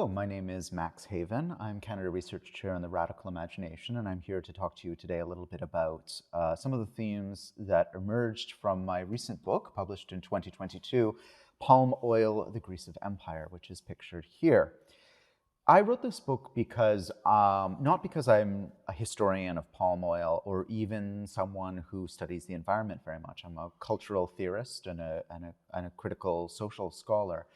Hello, my name is Max Haiven. I'm Canada Research Chair in the Radical Imagination, and I'm here to talk to you today a little bit about some of the themes that emerged from my recent book, published in 2022, Palm Oil, the Grease of Empire, which is pictured here. I wrote this book because, not because I'm a historian of palm oil or even someone who studies the environment very much. I'm a cultural theorist and a critical social scholar.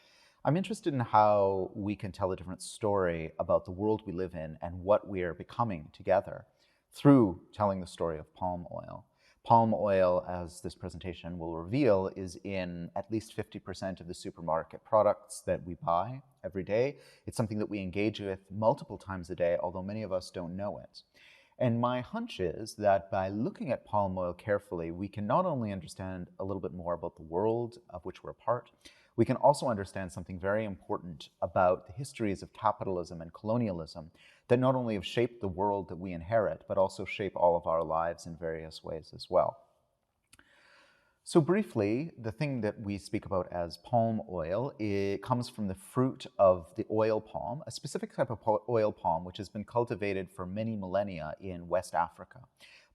I'm interested in how we can tell a different story about the world we live in and what we are becoming together through telling the story of palm oil. Palm oil, as this presentation will reveal, is in at least 50% of the supermarket products that we buy every day. It's something that we engage with multiple times a day, although many of us don't know it. And my hunch is that by looking at palm oil carefully, we can not only understand a little bit more about the world of which we're a part, we can also understand something very important about the histories of capitalism and colonialism that not only have shaped the world that we inherit, but also shape all of our lives in various ways as well. So briefly, the thing that we speak about as palm oil, it comes from the fruit of the oil palm, a specific type of oil palm which has been cultivated for many millennia in West Africa.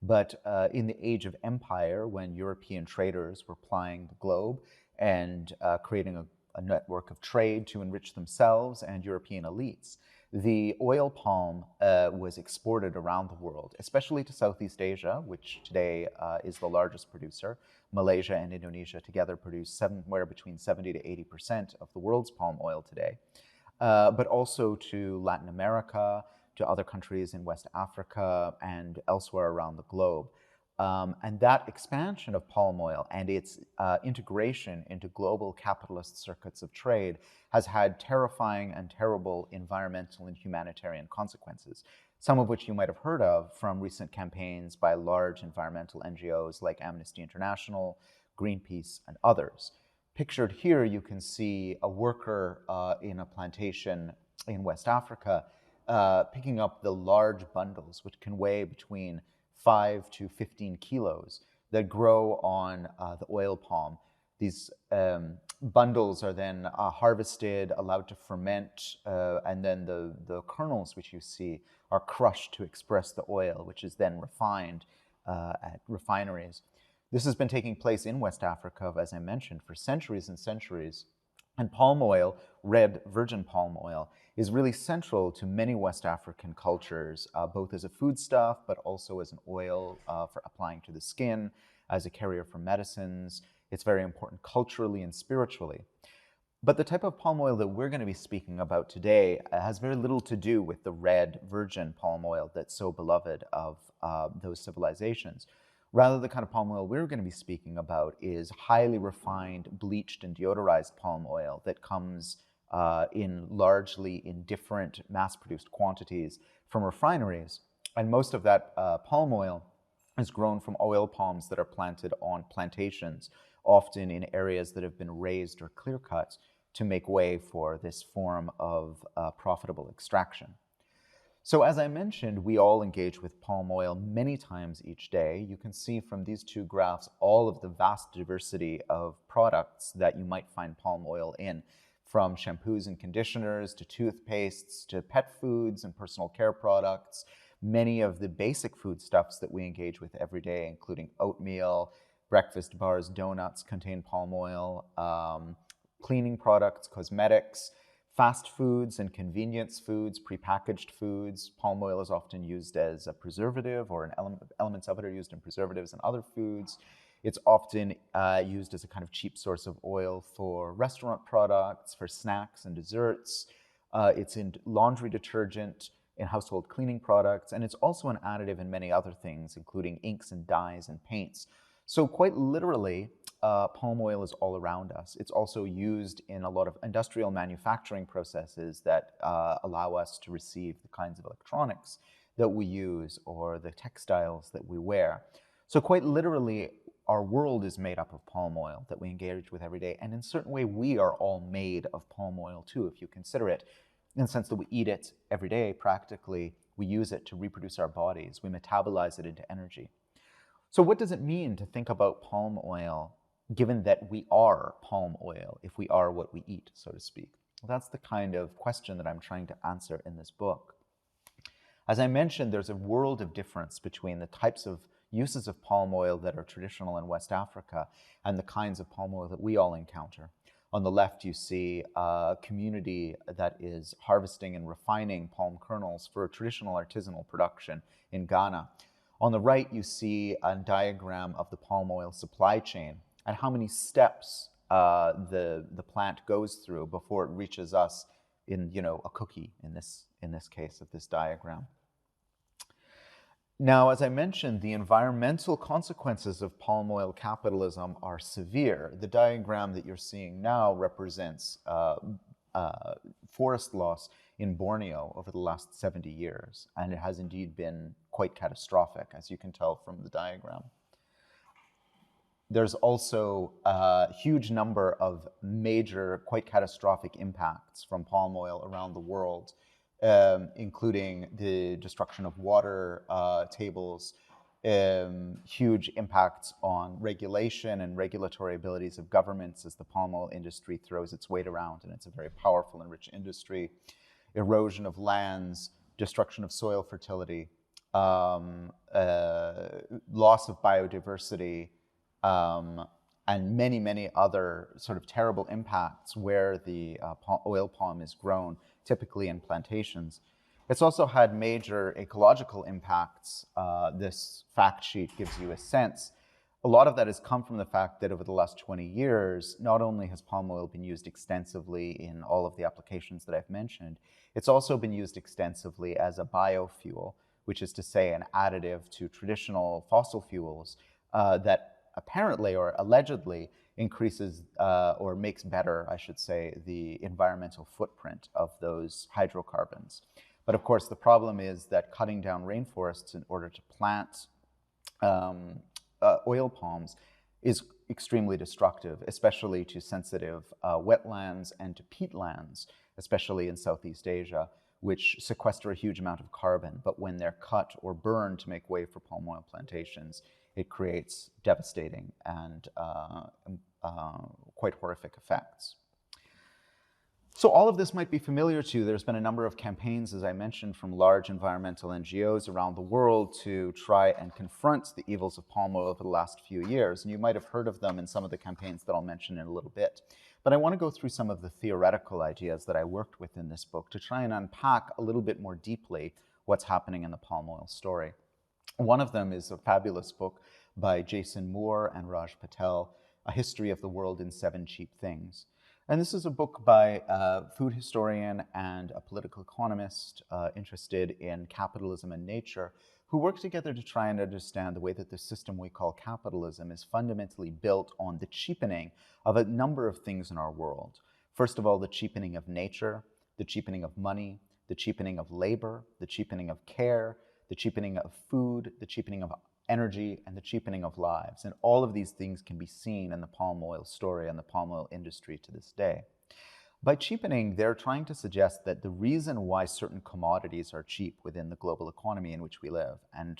But in the age of empire, when European traders were plying the globe and creating a network of trade to enrich themselves and European elites, the oil palm was exported around the world, especially to Southeast Asia, which today is the largest producer. Malaysia and Indonesia together produce somewhere between 70 to 80% of the world's palm oil today, but also to Latin America, to other countries in West Africa, and elsewhere around the globe. And that expansion of palm oil and its integration into global capitalist circuits of trade has had terrifying and terrible environmental and humanitarian consequences, some of which you might have heard of from recent campaigns by large environmental NGOs like Amnesty International, Greenpeace, and others. Pictured here, you can see a worker in a plantation in West Africa picking up the large bundles, which can weigh between 5 to 15 kilos, that grow on the oil palm. These bundles are then harvested, allowed to ferment, and then the kernels, which you see, are crushed to express the oil, which is then refined at refineries. This has been taking place in West Africa, as I mentioned, for centuries and centuries. And palm oil, red virgin palm oil, is really central to many West African cultures, both as a foodstuff, but also as an oil for applying to the skin, as a carrier for medicines. It's very important culturally and spiritually. But the type of palm oil that we're going to be speaking about today has very little to do with the red virgin palm oil that's so beloved of those civilizations. Rather, the kind of palm oil we're going to be speaking about is highly refined, bleached, and deodorized palm oil that comes largely in different mass-produced quantities from refineries. And most of that palm oil is grown from oil palms that are planted on plantations, often in areas that have been raised or clear-cut to make way for this form of profitable extraction. So as I mentioned, we all engage with palm oil many times each day. You can see from these two graphs all of the vast diversity of products that you might find palm oil in, from shampoos and conditioners to toothpastes to pet foods and personal care products. Many of the basic foodstuffs that we engage with every day, including oatmeal, breakfast bars, donuts, contain palm oil, cleaning products, cosmetics, fast foods and convenience foods, prepackaged foods. Palm oil is often used as a preservative, or elements of it are used in preservatives and other foods. It's often used as a kind of cheap source of oil for restaurant products, for snacks and desserts. It's in laundry detergent, in household cleaning products, and it's also an additive in many other things, including inks and dyes and paints. So quite literally, palm oil is all around us. It's also used in a lot of industrial manufacturing processes that allow us to receive the kinds of electronics that we use or the textiles that we wear. So quite literally, our world is made up of palm oil that we engage with every day. And in a certain way, we are all made of palm oil too, if you consider it, in the sense that we eat it every day practically. We use it to reproduce our bodies. We metabolize it into energy. So what does it mean to think about palm oil, given that we are palm oil, if we are what we eat, so to speak? Well, that's the kind of question that I'm trying to answer in this book. As I mentioned, there's a world of difference between the types of uses of palm oil that are traditional in West Africa and the kinds of palm oil that we all encounter. On the left, you see a community that is harvesting and refining palm kernels for traditional artisanal production in Ghana. On the right, you see a diagram of the palm oil supply chain and how many steps the plant goes through before it reaches us in, a cookie in this case of this diagram. Now, as I mentioned, the environmental consequences of palm oil capitalism are severe. The diagram that you're seeing now represents forest loss in Borneo over the last 70 years, and it has indeed been quite catastrophic, as you can tell from the diagram. There's also a huge number of major, quite catastrophic impacts from palm oil around the world, including the destruction of water tables, huge impacts on regulation and regulatory abilities of governments as the palm oil industry throws its weight around, and it's a very powerful and rich industry, erosion of lands, destruction of soil fertility, loss of biodiversity, and many, many other sort of terrible impacts where the oil palm is grown, typically in plantations. It's also had major ecological impacts. This fact sheet gives you a sense. A lot of that has come from the fact that over the last 20 years, not only has palm oil been used extensively in all of the applications that I've mentioned, it's also been used extensively as a biofuel, which is to say an additive to traditional fossil fuels that apparently or allegedly increases or makes better, I should say, the environmental footprint of those hydrocarbons. But of course, the problem is that cutting down rainforests in order to plant oil palms is extremely destructive, especially to sensitive wetlands and to peatlands, especially in Southeast Asia, which sequester a huge amount of carbon. But when they're cut or burned to make way for palm oil plantations, it creates devastating and quite horrific effects. So all of this might be familiar to you. There's been a number of campaigns, as I mentioned, from large environmental NGOs around the world to try and confront the evils of palm oil over the last few years. And you might have heard of them in some of the campaigns that I'll mention in a little bit. But I want to go through some of the theoretical ideas that I worked with in this book to try and unpack a little bit more deeply what's happening in the palm oil story. One of them is a fabulous book by Jason Moore and Raj Patel, A History of the World in 7 Cheap Things. And this is a book by a food historian and a political economist interested in capitalism and nature, who work together to try and understand the way that the system we call capitalism is fundamentally built on the cheapening of a number of things in our world. First of all, the cheapening of nature, the cheapening of money, the cheapening of labor, the cheapening of care, the cheapening of food, the cheapening of energy, and the cheapening of lives. And all of these things can be seen in the palm oil story and the palm oil industry to this day. By cheapening, they're trying to suggest that the reason why certain commodities are cheap within the global economy in which we live, and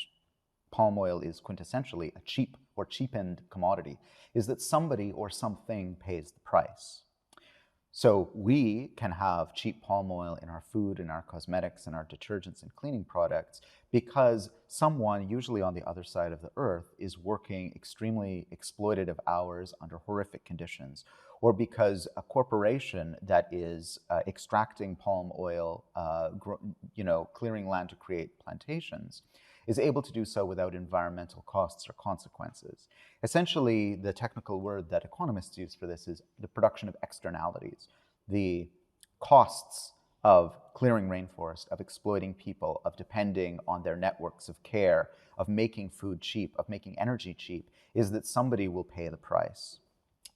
palm oil is quintessentially a cheap or cheapened commodity, is that somebody or something pays the price. So we can have cheap palm oil in our food, in our cosmetics, in our detergents and cleaning products because someone, usually on the other side of the earth, is working extremely exploitative hours under horrific conditions, or because a corporation that is extracting palm oil, clearing land to create plantations, is able to do so without environmental costs or consequences. Essentially, the technical word that economists use for this is the production of externalities, the costs of clearing rainforest, of exploiting people, of depending on their networks of care, of making food cheap, of making energy cheap, is that somebody will pay the price.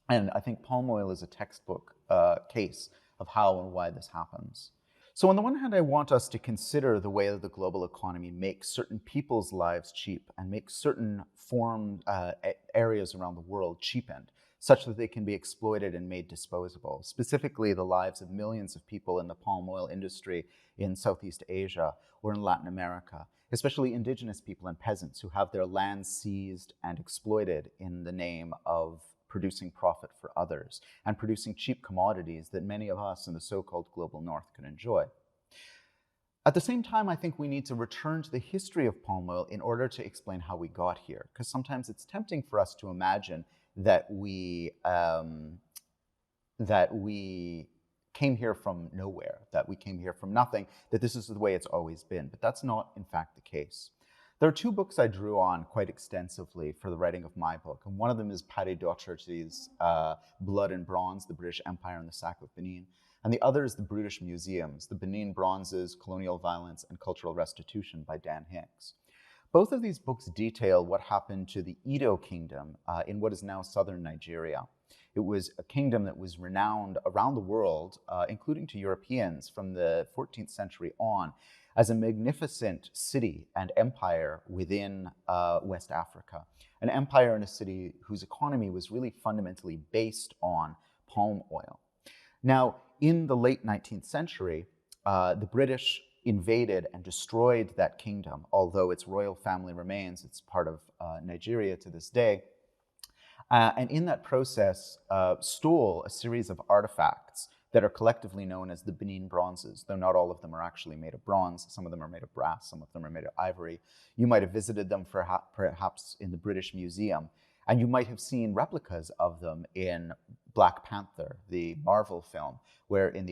And I think palm oil is a textbook case of how and why this happens. So on the one hand, I want us to consider the way that the global economy makes certain people's lives cheap and makes certain areas around the world cheapened, such that they can be exploited and made disposable, specifically the lives of millions of people in the palm oil industry in Southeast Asia or in Latin America, especially indigenous people and peasants who have their lands seized and exploited in the name of producing profit for others, and producing cheap commodities that many of us in the so-called global north can enjoy. At the same time, I think we need to return to the history of palm oil in order to explain how we got here, because sometimes it's tempting for us to imagine that we came here from nowhere, that we came here from nothing, that this is the way it's always been. But that's not, in fact, the case. There are two books I drew on quite extensively for the writing of my book, and one of them is Paddy Docherty's Blood and Bronze, The British Empire and the Sack of Benin, and the other is The Brutish Museums, The Benin Bronzes, Colonial Violence and Cultural Restitution by Dan Hicks. Both of these books detail what happened to the Edo Kingdom in what is now southern Nigeria. It was a kingdom that was renowned around the world, including to Europeans from the 14th century on, as a magnificent city and empire within West Africa. An empire and a city whose economy was really fundamentally based on palm oil. Now, in the late 19th century, the British invaded and destroyed that kingdom, although its royal family remains. It's part of Nigeria to this day. And in that process, stole a series of artifacts that are collectively known as the Benin Bronzes, though not all of them are actually made of bronze. Some of them are made of brass, some of them are made of ivory. You might have visited them perhaps in the British Museum, and you might have seen replicas of them in Black Panther, the Marvel film, where in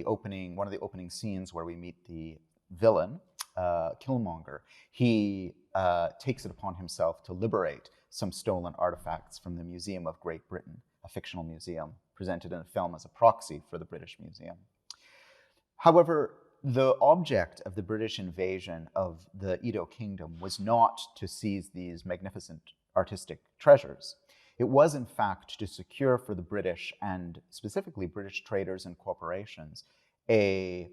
one of the opening scenes where we meet the villain, Killmonger, he takes it upon himself to liberate some stolen artifacts from the Museum of Great Britain, a fictional museum presented in a film as a proxy for the British Museum. However, the object of the British invasion of the Edo Kingdom was not to seize these magnificent artistic treasures. It was, in fact, to secure for the British, and specifically British traders and corporations, their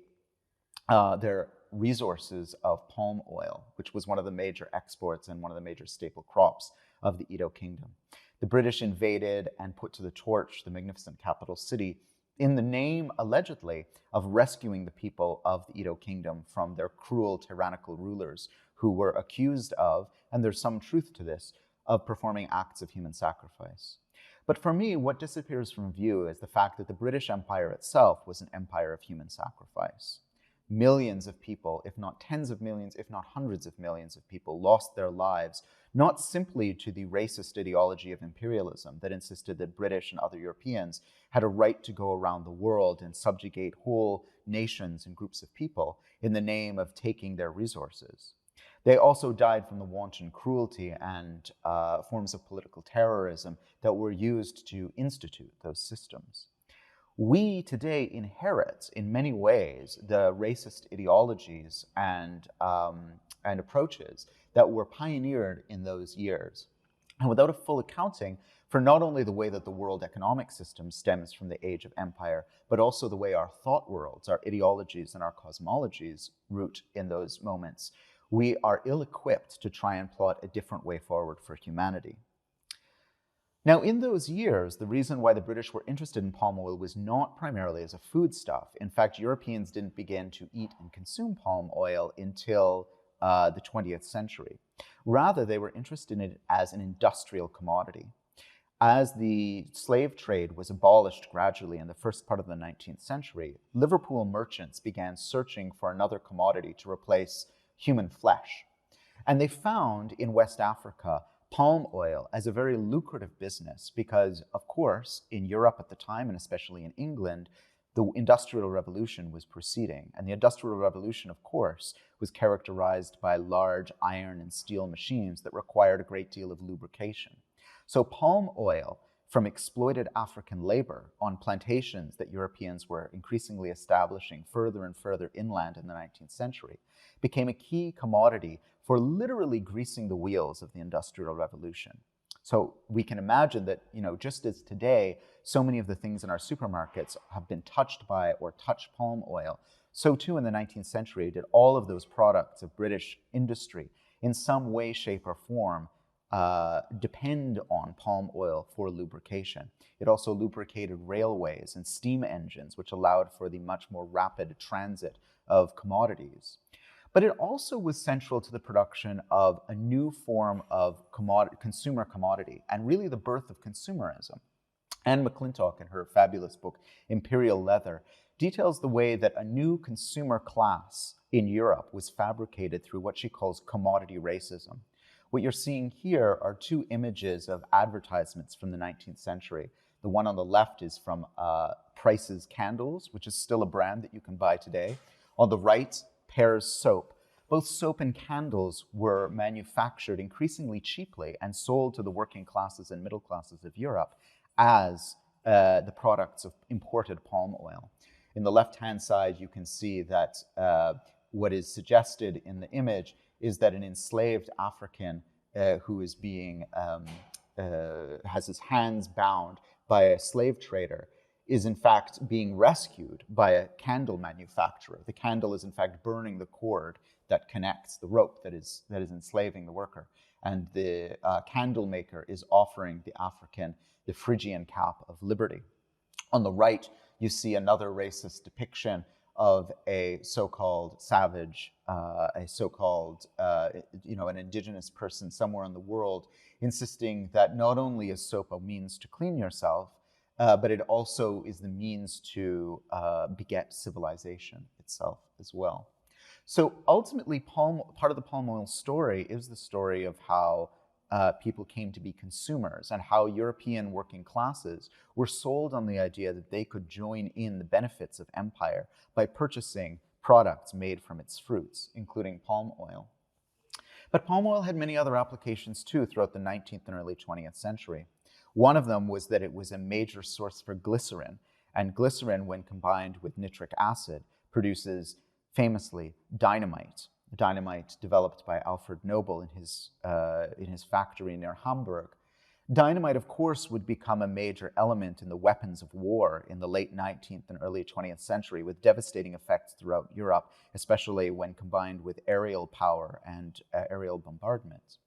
resources of palm oil, which was one of the major exports and one of the major staple crops of the Edo Kingdom. The British invaded and put to the torch the magnificent capital city in the name, allegedly, of rescuing the people of the Edo Kingdom from their cruel, tyrannical rulers who were accused of, and there's some truth to this, of performing acts of human sacrifice. But for me, what disappears from view is the fact that the British Empire itself was an empire of human sacrifice. Millions of people, if not tens of millions, if not hundreds of millions of people, lost their lives, not simply to the racist ideology of imperialism that insisted that British and other Europeans had a right to go around the world and subjugate whole nations and groups of people in the name of taking their resources. They also died from the wanton cruelty and forms of political terrorism that were used to institute those systems. We today inherit, in many ways, the racist ideologies and approaches that were pioneered in those years, and without a full accounting for not only the way that the world economic system stems from the age of empire, but also the way our thought worlds, our ideologies, and our cosmologies root in those moments, we are ill-equipped to try and plot a different way forward for humanity. Now, in those years, the reason why the British were interested in palm oil was not primarily as a foodstuff. In fact, Europeans didn't begin to eat and consume palm oil until the 20th century. Rather, they were interested in it as an industrial commodity. As the slave trade was abolished gradually in the first part of the 19th century, Liverpool merchants began searching for another commodity to replace human flesh. And they found in West Africa palm oil as a very lucrative business because, of course, in Europe at the time, and especially in England, the Industrial Revolution was proceeding. And the Industrial Revolution, of course, was characterized by large iron and steel machines that required a great deal of lubrication. So palm oil from exploited African labor on plantations that Europeans were increasingly establishing further and further inland in the 19th century became a key commodity for literally greasing the wheels of the Industrial Revolution. So we can imagine that, just as today, so many of the things in our supermarkets have been touched by or touch palm oil, so too in the 19th century did all of those products of British industry in some way, shape, or form depend on palm oil for lubrication. It also lubricated railways and steam engines, which allowed for the much more rapid transit of commodities. But it also was central to the production of a new form of consumer commodity, and really the birth of consumerism. Anne McClintock, in her fabulous book, Imperial Leather, details the way that a new consumer class in Europe was fabricated through what she calls commodity racism. What you're seeing here are two images of advertisements from the 19th century. The one on the left is from Price's Candles, which is still a brand that you can buy today. On the right, Pear's Soap. Both soap and candles were manufactured increasingly cheaply and sold to the working classes and middle classes of Europe as the products of imported palm oil. In the left-hand side, you can see that what is suggested in the image is that an enslaved African who is being has his hands bound by a slave trader is in fact being rescued by a candle manufacturer. The candle is in fact burning the cord that connects the rope that is enslaving the worker. And the candle maker is offering the African the Phrygian cap of liberty. On the right, you see another racist depiction of a so-called savage, a so-called, an indigenous person somewhere in the world, insisting that not only is soap a means to clean yourself, but it also is the means to beget civilization itself as well. So ultimately, part of the palm oil story is the story of how people came to be consumers and how European working classes were sold on the idea that they could join in the benefits of empire by purchasing products made from its fruits, including palm oil. But palm oil had many other applications too throughout the 19th and early 20th century. One of them was that it was a major source for glycerin, and glycerin, when combined with nitric acid, produces famously dynamite. Dynamite developed by Alfred Nobel in his factory near Hamburg. Dynamite, of course, would become a major element in the weapons of war in the late 19th and early 20th century, with devastating effects throughout Europe, especially when combined with aerial power and aerial bombardment.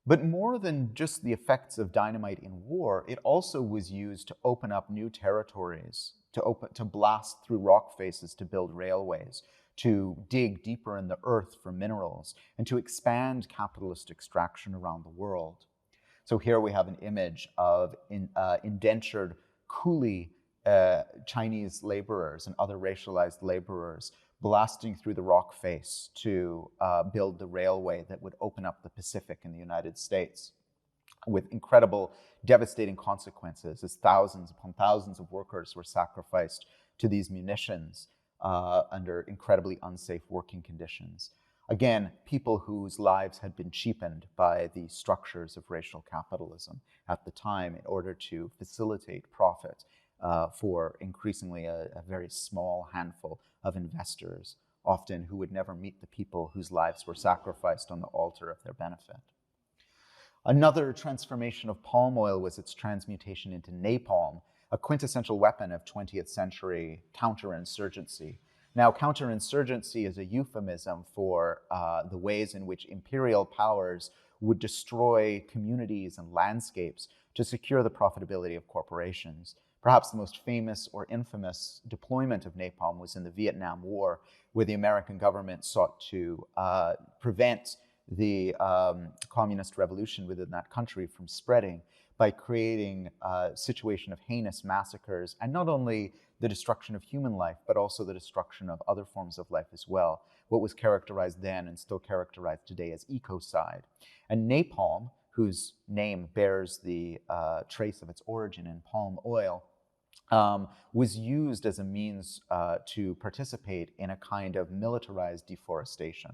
But more than just the effects of dynamite in war, it also was used to open up new territories, to blast through rock faces to build railways, to dig deeper in the earth for minerals, and to expand capitalist extraction around the world. So here we have an image of indentured coolie Chinese laborers and other racialized laborers blasting through the rock face to build the railway that would open up the Pacific in the United States, with incredible, devastating consequences as thousands upon thousands of workers were sacrificed to these munitions under incredibly unsafe working conditions. Again, people whose lives had been cheapened by the structures of racial capitalism at the time in order to facilitate profit for increasingly a very small handful of investors, often who would never meet the people whose lives were sacrificed on the altar of their benefit. Another transformation of palm oil was its transmutation into napalm, a quintessential weapon of 20th century counterinsurgency. Now, counterinsurgency is a euphemism for the ways in which imperial powers would destroy communities and landscapes to secure the profitability of corporations. Perhaps the most famous or infamous deployment of napalm was in the Vietnam War, where the American government sought to prevent the communist revolution within that country from spreading by creating a situation of heinous massacres, and not only the destruction of human life, but also the destruction of other forms of life as well, what was characterized then and still characterized today as ecocide. And napalm, whose name bears the trace of its origin in palm oil, was used as a means to participate in a kind of militarized deforestation.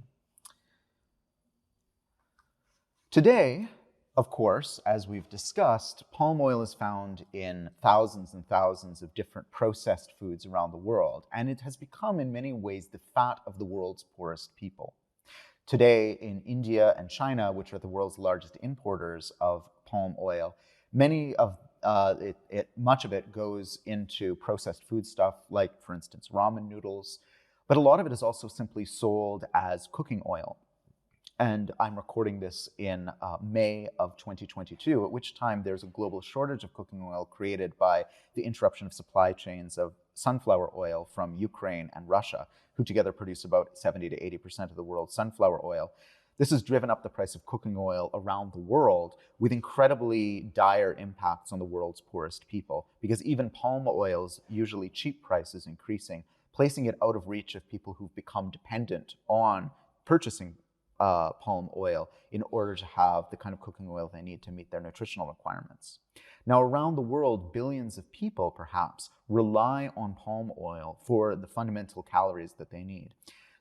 Today, of course, as we've discussed, palm oil is found in thousands and thousands of different processed foods around the world, and it has become in many ways the fat of the world's poorest people. Today, in India and China, which are the world's largest importers of palm oil, much of it goes into processed food stuff, like, for instance, ramen noodles, but a lot of it is also simply sold as cooking oil. And I'm recording this in May of 2022, at which time there's a global shortage of cooking oil created by the interruption of supply chains of sunflower oil from Ukraine and Russia, who together produce about 70 to 80% of the world's sunflower oil. This has driven up the price of cooking oil around the world with incredibly dire impacts on the world's poorest people, because even palm oil's usually cheap price is increasing, placing it out of reach of people who've become dependent on purchasing palm oil in order to have the kind of cooking oil they need to meet their nutritional requirements. Now, around the world, billions of people, perhaps, rely on palm oil for the fundamental calories that they need.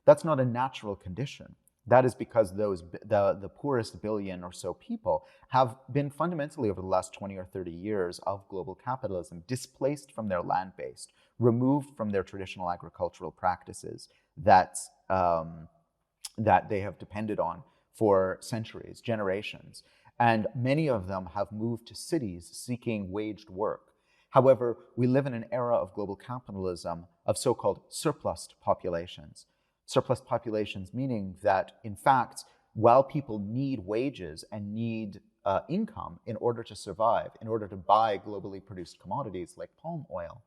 That's not a natural condition. That is because the poorest billion or so people have been fundamentally, over the last 20 or 30 years of global capitalism, displaced from their land-based, removed from their traditional agricultural practices that they have depended on for centuries, generations. And many of them have moved to cities seeking waged work. However, we live in an era of global capitalism of so-called surplus populations. Surplus populations meaning that, in fact, while people need wages and need income in order to survive, in order to buy globally produced commodities like palm oil,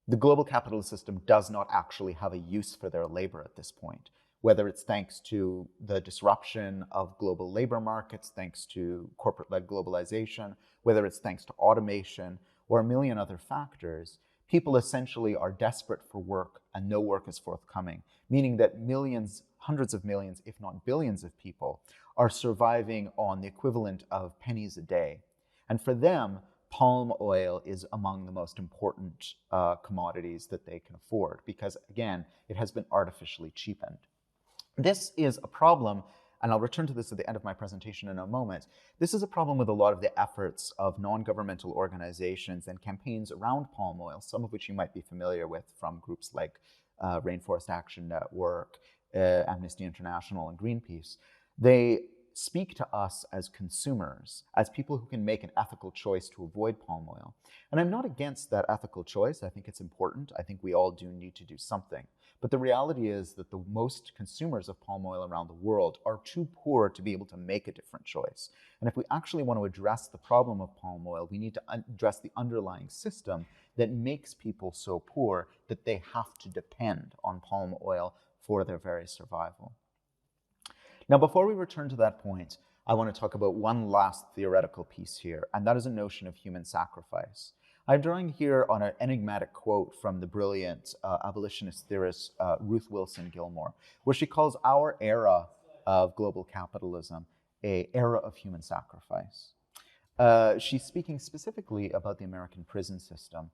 the global capitalist system does not actually have a use for their labor at this point. Whether it's thanks to the disruption of global labor markets, thanks to corporate-led globalization, whether it's thanks to automation, or a million other factors, people essentially are desperate for work and no work is forthcoming, meaning that millions, hundreds of millions, if not billions of people are surviving on the equivalent of pennies a day. And for them, palm oil is among the most important commodities that they can afford because, again, it has been artificially cheapened. This is a problem, and I'll return to this at the end of my presentation in a moment. This is a problem with a lot of the efforts of non-governmental organizations and campaigns around palm oil, some of which you might be familiar with from groups like Rainforest Action Network, Amnesty International, and Greenpeace. They speak to us as consumers, as people who can make an ethical choice to avoid palm oil. And I'm not against that ethical choice. I think it's important. I think we all do need to do something. But the reality is that the most consumers of palm oil around the world are too poor to be able to make a different choice. And if we actually want to address the problem of palm oil, we need to address the underlying system that makes people so poor that they have to depend on palm oil for their very survival. Now, before we return to that point, I want to talk about one last theoretical piece here, and that is a notion of human sacrifice. I'm drawing here on an enigmatic quote from the brilliant abolitionist theorist Ruth Wilson Gilmore, where she calls our era of global capitalism an era of human sacrifice. She's speaking specifically about the American prison system,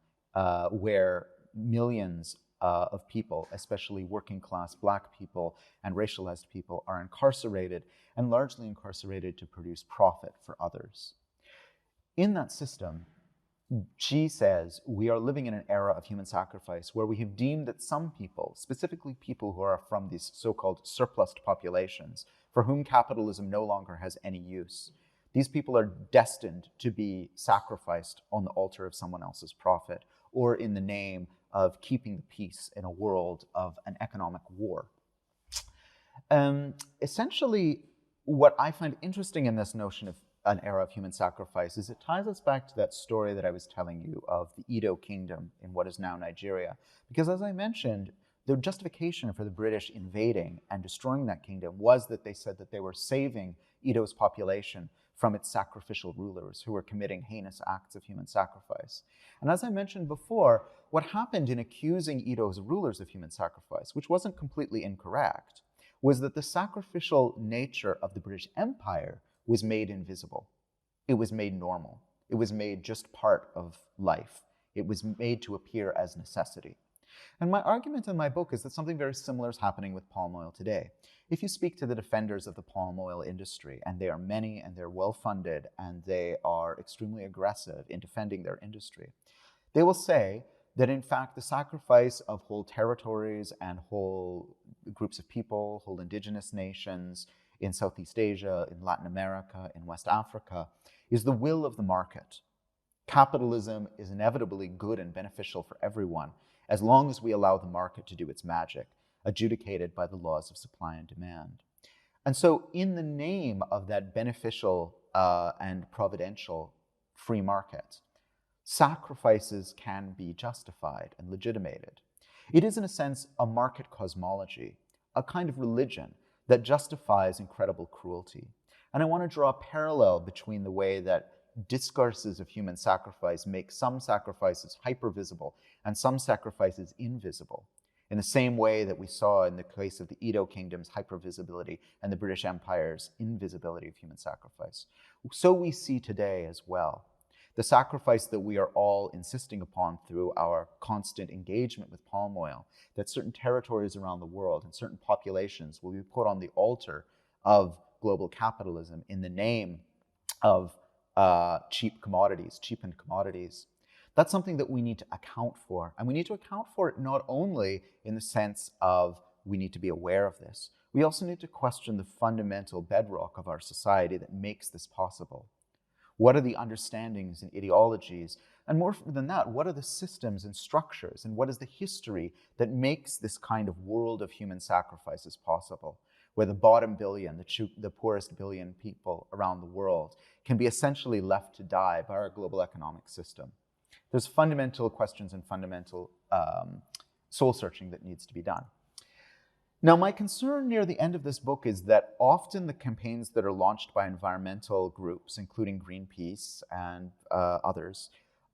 where millions of people, especially working class Black people and racialized people, are incarcerated, and largely incarcerated to produce profit for others. In that system, she says, we are living in an era of human sacrifice where we have deemed that some people, specifically people who are from these so-called surplus populations, for whom capitalism no longer has any use, these people are destined to be sacrificed on the altar of someone else's profit, or in the name of keeping the peace in a world of an economic war. Essentially, what I find interesting in this notion of an era of human sacrifice is it ties us back to that story that I was telling you of the Edo Kingdom in what is now Nigeria. Because as I mentioned, the justification for the British invading and destroying that kingdom was that they said that they were saving Edo's population from its sacrificial rulers who were committing heinous acts of human sacrifice. And as I mentioned before, what happened in accusing Edo's rulers of human sacrifice, which wasn't completely incorrect, was that the sacrificial nature of the British Empire was made invisible. It was made normal. It was made just part of life. It was made to appear as necessity. And my argument in my book is that something very similar is happening with palm oil today. If you speak to the defenders of the palm oil industry, and they are many and they're well-funded and they are extremely aggressive in defending their industry, they will say that in fact the sacrifice of whole territories and whole groups of people, whole indigenous nations, in Southeast Asia, in Latin America, in West Africa, is the will of the market. Capitalism is inevitably good and beneficial for everyone, as long as we allow the market to do its magic, adjudicated by the laws of supply and demand. And so in the name of that beneficial and providential free market, sacrifices can be justified and legitimated. It is, in a sense, a market cosmology, a kind of religion that justifies incredible cruelty. And I want to draw a parallel between the way that discourses of human sacrifice make some sacrifices hyper-visible and some sacrifices invisible, in the same way that we saw in the case of the Edo Kingdom's hypervisibility and the British Empire's invisibility of human sacrifice. So we see today as well. The sacrifice that we are all insisting upon through our constant engagement with palm oil, that certain territories around the world and certain populations will be put on the altar of global capitalism in the name of cheapened commodities. That's something that we need to account for. And we need to account for it not only in the sense of we need to be aware of this, we also need to question the fundamental bedrock of our society that makes this possible. What are the understandings and ideologies? And more than that, what are the systems and structures? And what is the history that makes this kind of world of human sacrifices possible, where the bottom billion, the poorest billion people around the world, can be essentially left to die by our global economic system? There's fundamental questions and fundamental soul searching that needs to be done. Now, my concern near the end of this book is that often the campaigns that are launched by environmental groups, including Greenpeace and others,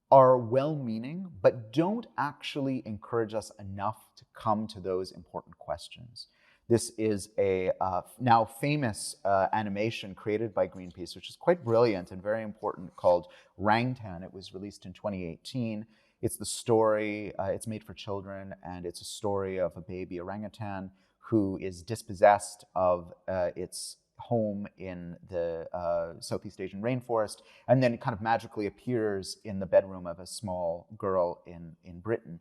are well-meaning, but don't actually encourage us enough to come to those important questions. This is a now famous animation created by Greenpeace, which is quite brilliant and very important, called Rangtan. It was released in 2018. It's the story, it's made for children, and it's a story of a baby orangutan who is dispossessed of its home in the Southeast Asian rainforest, and then it kind of magically appears in the bedroom of a small girl in Britain.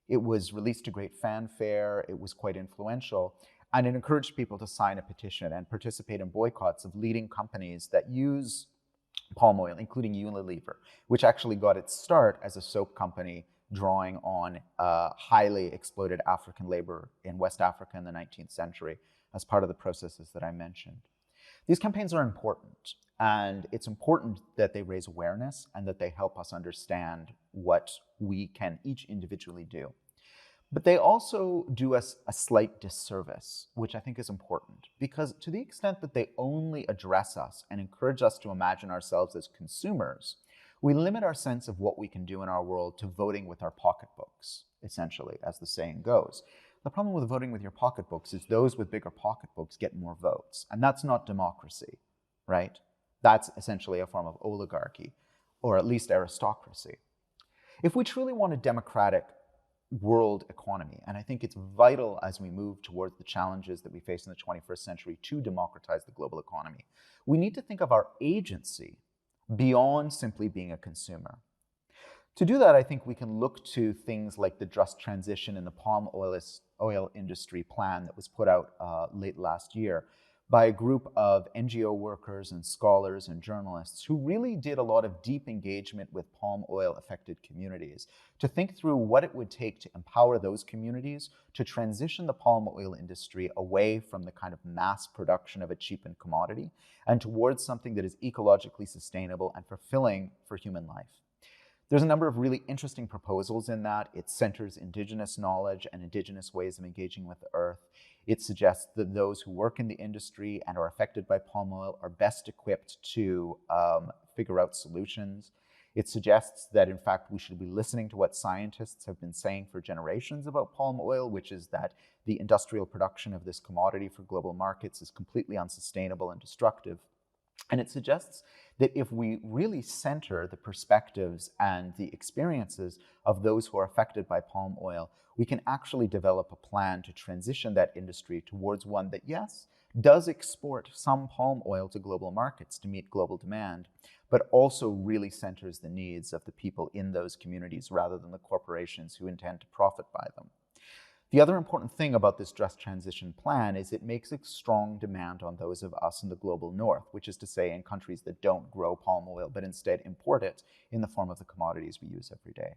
It was released to great fanfare, it was quite influential, and it encouraged people to sign a petition and participate in boycotts of leading companies that use palm oil, including Unilever, which actually got its start as a soap company drawing on highly exploited African labor in West Africa in the 19th century as part of the processes that I mentioned. These campaigns are important, and it's important that they raise awareness and that they help us understand what we can each individually do. But they also do us a slight disservice, which I think is important, because to the extent that they only address us and encourage us to imagine ourselves as consumers, we limit our sense of what we can do in our world to voting with our pocketbooks, essentially, as the saying goes. The problem with voting with your pocketbooks is those with bigger pocketbooks get more votes, and that's not democracy, right? That's essentially a form of oligarchy, or at least aristocracy. If we truly want a democratic world economy, and I think it's vital as we move towards the challenges that we face in the 21st century to democratize the global economy, we need to think of our agency beyond simply being a consumer. To do that, I think we can look to things like the just transition in the palm oil industry plan that was put out late last year by a group of NGO workers and scholars and journalists who really did a lot of deep engagement with palm oil affected communities to think through what it would take to empower those communities to transition the palm oil industry away from the kind of mass production of a cheapened commodity and towards something that is ecologically sustainable and fulfilling for human life. There's a number of really interesting proposals in that. It centers Indigenous knowledge and Indigenous ways of engaging with the earth. It suggests that those who work in the industry and are affected by palm oil are best equipped to figure out solutions. It suggests that, in fact, we should be listening to what scientists have been saying for generations about palm oil, which is that the industrial production of this commodity for global markets is completely unsustainable and destructive. And it suggests that if we really center the perspectives and the experiences of those who are affected by palm oil, we can actually develop a plan to transition that industry towards one that, yes, does export some palm oil to global markets to meet global demand, but also really centers the needs of the people in those communities rather than the corporations who intend to profit by them. The other important thing about this just transition plan is it makes a strong demand on those of us in the global north, which is to say in countries that don't grow palm oil, but instead import it in the form of the commodities we use every day.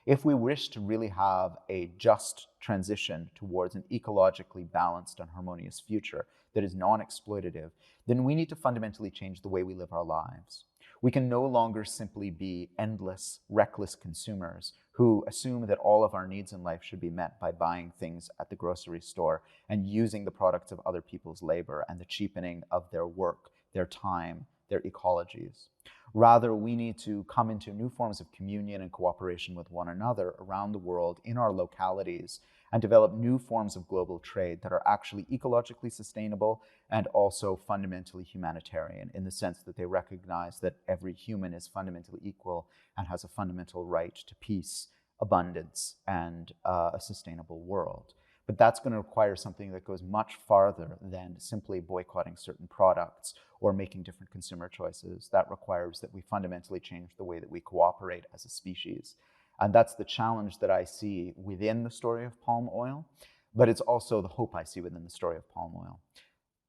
If we wish to really have a just transition towards an ecologically balanced and harmonious future that is non-exploitative, then we need to fundamentally change the way we live our lives. We can no longer simply be endless, reckless consumers who assume that all of our needs in life should be met by buying things at the grocery store and using the products of other people's labor and the cheapening of their work, their time, their ecologies. Rather, we need to come into new forms of communion and cooperation with one another around the world in our localities and develop new forms of global trade that are actually ecologically sustainable and also fundamentally humanitarian, in the sense that they recognize that every human is fundamentally equal and has a fundamental right to peace, abundance, and a sustainable world. But that's going to require something that goes much farther than simply boycotting certain products or making different consumer choices. That requires that we fundamentally change the way that we cooperate as a species. And that's the challenge that I see within the story of palm oil, but it's also the hope I see within the story of palm oil.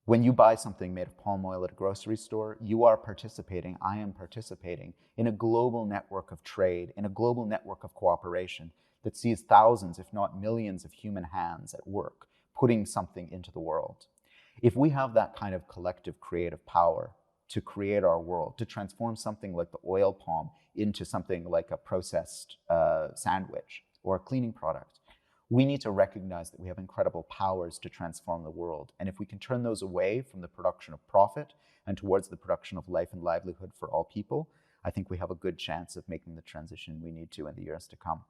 When you buy something made of palm oil at a grocery store, you are participating, I am participating, in a global network of trade, in a global network of cooperation that sees thousands, if not millions, of human hands at work, putting something into the world. If we have that kind of collective creative power to create our world, to transform something like the oil palm into something like a processed sandwich or a cleaning product, we need to recognize that we have incredible powers to transform the world. And if we can turn those away from the production of profit and towards the production of life and livelihood for all people, I think we have a good chance of making the transition we need to in the years to come.